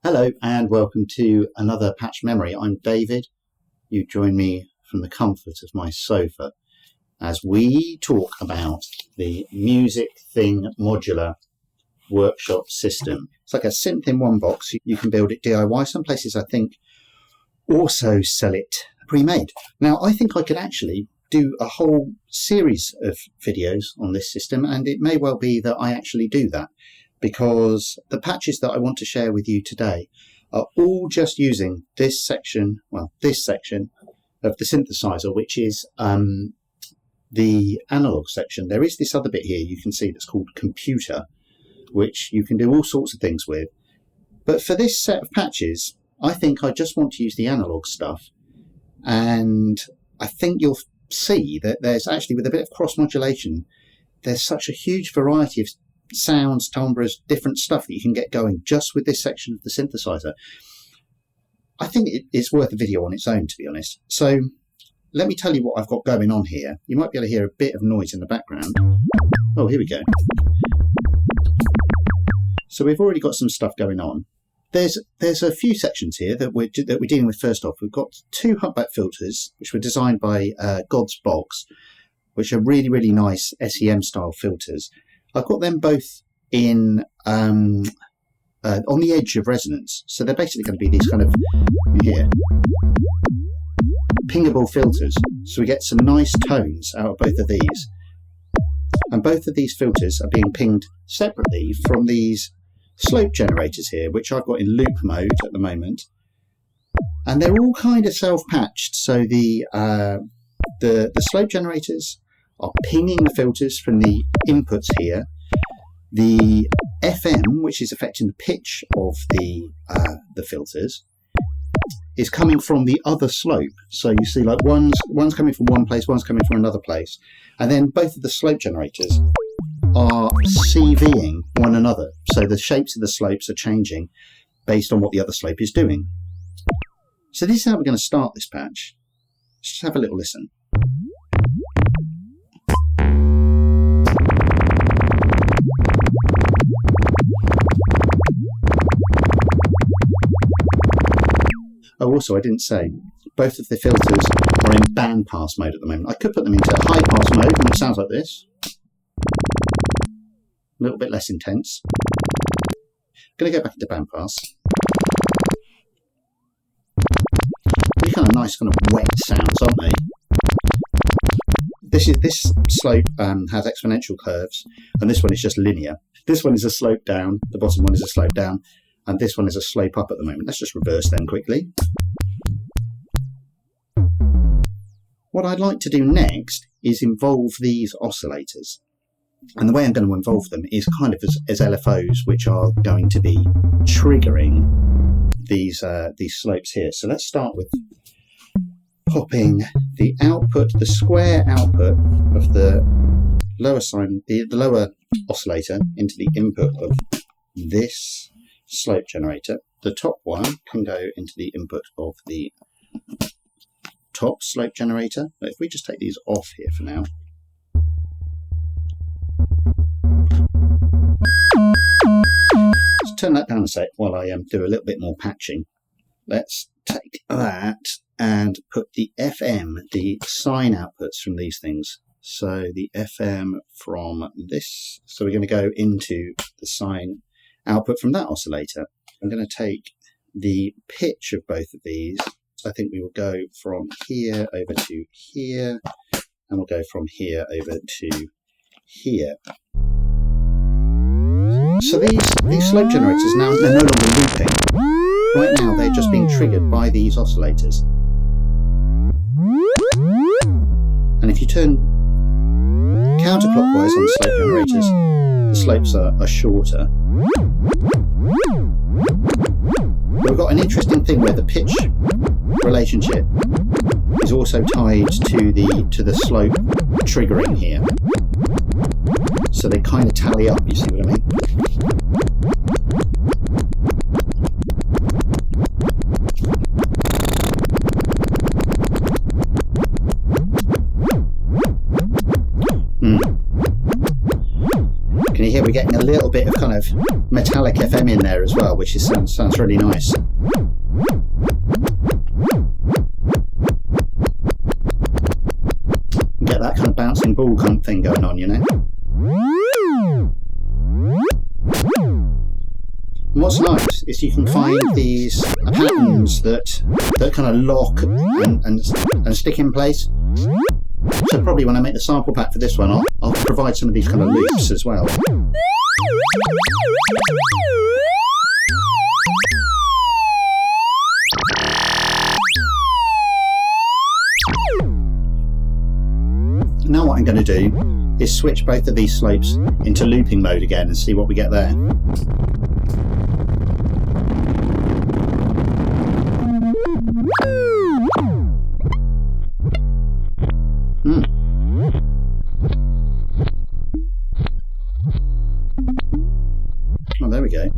Hello and welcome to another Patch Memory. I'm David. You join me from the comfort of my sofa as we talk about the Music Thing Modular Workshop System. It's like a synth in one box. You can build it DIY. Some places, I think, also sell it pre-made. Now, I think I could actually do a whole series of videos on this system, and it may well be that I actually do that, because the patches that I want to share with you today are all just using this section of the synthesizer, which is the analog section. There is this other bit here you can see that's called computer, which you can do all sorts of things with. But for this set of patches, I think I just want to use the analog stuff. And I think you'll see that there's actually, with a bit of cross-modulation, there's such a huge variety of sounds, timbres, different stuff that you can get going just with this section of the synthesizer. I think it's worth a video on its own, to be honest. So let me tell you what I've got going on here. You might be able to hear a bit of noise in the background. Oh, here we go. So we've already got some stuff going on. There's a few sections here that we're dealing with. First off, we've got two humpback filters, which were designed by God's Box, which are really, really nice SEM style filters. I've got them both in on the edge of resonance. So they're basically going to be these kind of here pingable filters. So we get some nice tones out of both of these. And both of these filters are being pinged separately from these slope generators here, which I've got in loop mode at the moment. And they're all kind of self-patched. So the slope generators are pinging the filters from the inputs here. The FM, which is affecting the pitch of the filters, is coming from the other slope. So you see, like one's coming from one place, one's coming from another place, and then both of the slope generators are CVing one another. So the shapes of the slopes are changing based on what the other slope is doing. So this is how we're going to start this patch. Let's just have a little listen. Oh, also, I didn't say, both of the filters are in bandpass mode at the moment. I could put them into high pass mode, and it sounds like this. A little bit less intense. I'm going to go back into bandpass. These kind of nice, kind of wet sounds, aren't they? This slope has exponential curves, and this one is just linear. This one is a slope down, the bottom one is a slope down, and this one is a slope up at the moment. Let's just reverse them quickly. What I'd like to do next is involve these oscillators. And the way I'm going to involve them is kind of as LFOs, which are going to be triggering these slopes here. So let's start with popping the output, the square output of the lower lower oscillator into the input of this slope generator. The top one can go into the input of the top slope generator. But if we just take these off here for now. Let's turn that down a sec while I do a little bit more patching. Let's take that and put the FM, the sine outputs from these things. So the FM from this, so we're going to go into the sine output from that oscillator. I'm going to take the pitch of both of these. I think we will go from here over to here, and we'll go from here over to here. So these slope generators now, they're no longer looping. Right now they're just being triggered by these oscillators. And if you turn counterclockwise on the slope generators, the slopes are shorter. We've got an interesting thing where the pitch relationship is also tied to the slope triggering here. So they kind of tally up, you see what I mean? Can you hear we're getting a little bit of kind of metallic FM in there as well, which sounds really nice. Get that kind of bouncing ball kind of thing going on, you know. And what's nice is you can find these patterns that kind of lock and stick in place. So probably when I make the sample pack for this one, I'll provide some of these kind of loops as well. Now what I'm going to do is switch both of these slopes into looping mode again and see what we get there. Oh, there we go.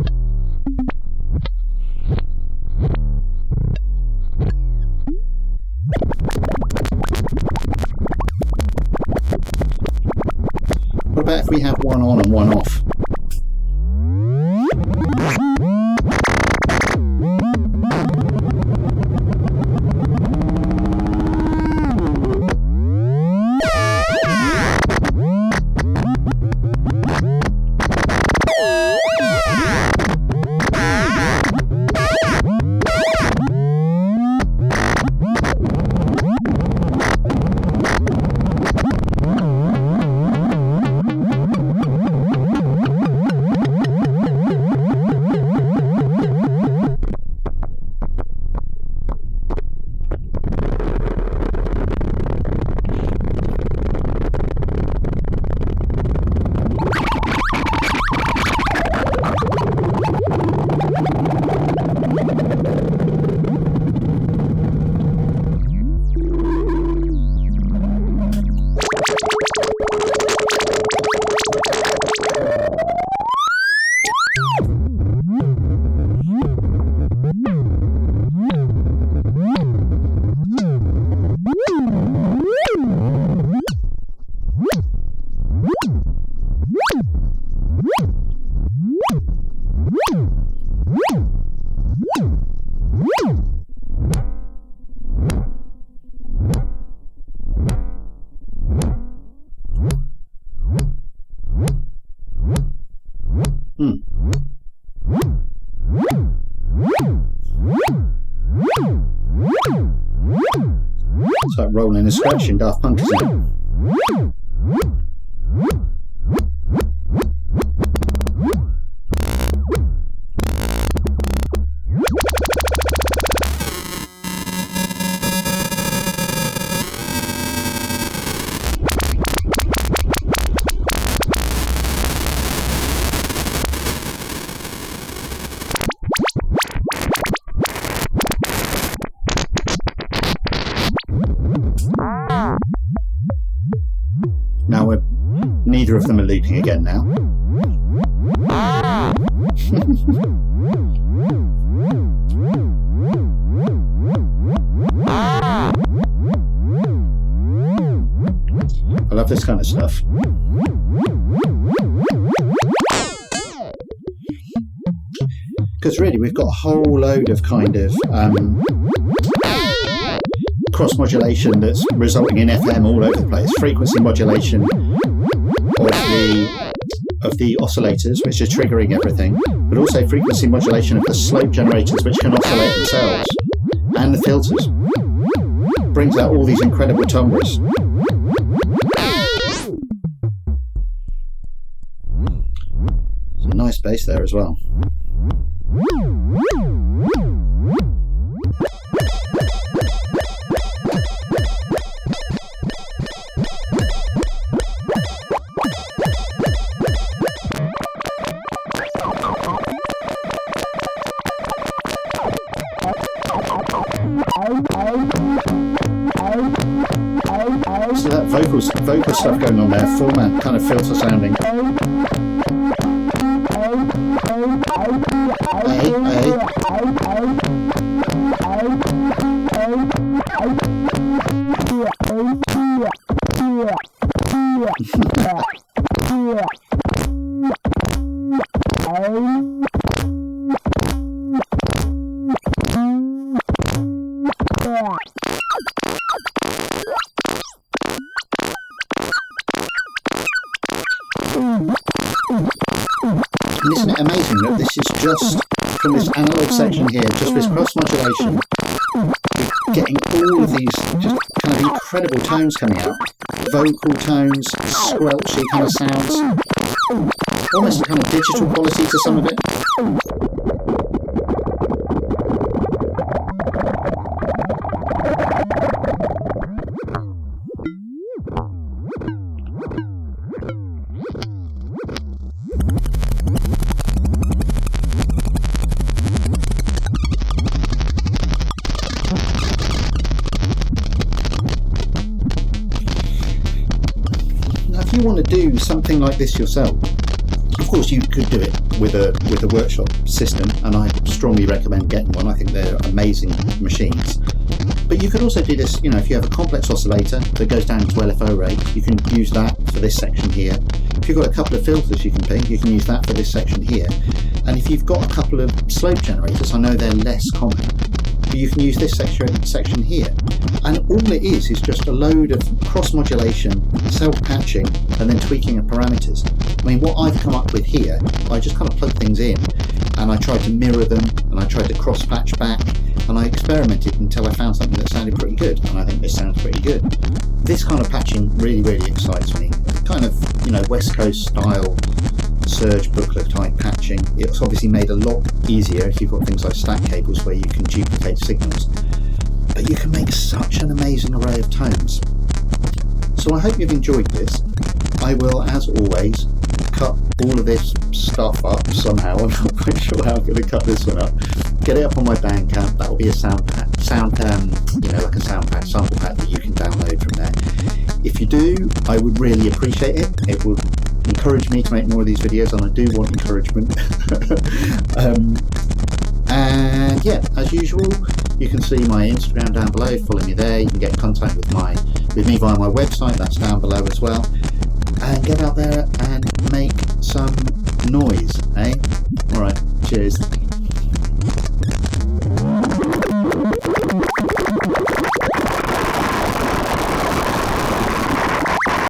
What about if we have one on and one off? It's like rolling and scratching Daft Punk, isn't it? Now neither of them are looping again now. I love this kind of stuff. Because really we've got a whole load of kind of cross-modulation that's resulting in FM all over the place. Frequency modulation of the oscillators, which are triggering everything, but also frequency modulation of the slope generators, which can oscillate themselves, and the filters. Brings out all these incredible timbres. Some nice bass there as well. So that vocal stuff going on there, format kind of filter sounding. just from this analog section here, just this cross-modulation, you're getting all of these just kind of incredible tones coming out. Vocal tones, squelchy kind of sounds, almost a kind of digital quality to some of it. If you want to do something like this yourself, of course you could do it with a workshop system, and I strongly recommend getting one. I think they're amazing machines. But you could also do this, you know, if you have a complex oscillator that goes down to LFO rate, you can use that for this section here. If you've got a couple of filters you can pick, you can use that for this section here. And if you've got a couple of slope generators, I know they're less common, but you can use this section here. And all it is just a load of cross-modulation, self-patching, and then tweaking of parameters. I mean, what I've come up with here, I just kind of plug things in, and I tried to mirror them, and I tried to cross-patch back, and I experimented until I found something that sounded pretty good, and I think this sounds pretty good. This kind of patching really, really excites me. Kind of, you know, West Coast style surge booklet type patching. It's obviously made a lot easier if you've got things like stack cables where you can duplicate signals. But you can make such an amazing array of tones. So I hope you've enjoyed this. I will, as always, cut all of this stuff up somehow. I'm not quite sure how I'm going to cut this one up. Get it up on my Bandcamp. That will be a sample pack that you can download from there. If you do, I would really appreciate it. It would encourage me to make more of these videos, and I do want encouragement. And yeah, as usual, you can see my Instagram down below. Follow me there. You can get in contact with me via my website. That's down below as well. And get out there and make some noise, eh? All right, cheers.